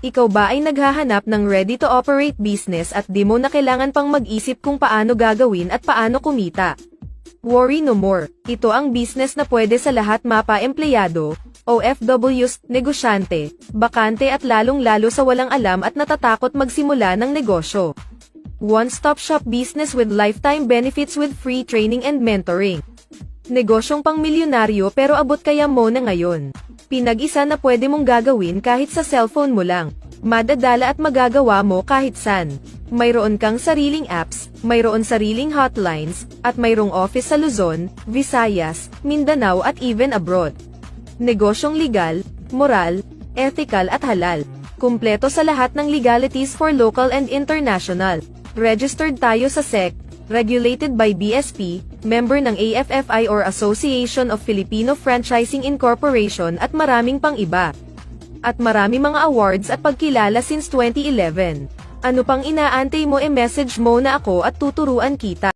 Ikaw ba ay naghahanap ng ready-to-operate business at di mo na kailangan pang mag-isip kung paano gagawin at paano kumita? Worry no more. Ito ang business na pwede sa lahat mapa-empleyado, OFWs, negosyante, bakante at lalong-lalo sa walang alam at natatakot magsimula ng negosyo. One-stop shop business with lifetime benefits with free training and mentoring. Negosyong pang-milyonaryo pero abot kaya mo na ngayon. Pinag-isa na pwede mong gagawin kahit sa cellphone mo lang. Madadala at magagawa mo kahit saan. Mayroon kang sariling apps, mayroon sariling hotlines, at mayroong office sa Luzon, Visayas, Mindanao at even abroad. Negosyong legal, moral, ethical at halal. Kumpleto sa lahat ng legalities for local and international. Registered tayo sa SEC, regulated by BSP, member ng AFFI or Association of Filipino Franchising Incorporation at maraming pang iba. At marami mga awards at pagkilala since 2011. Ano pang inaantay mo, message mo na ako at tuturuan kita.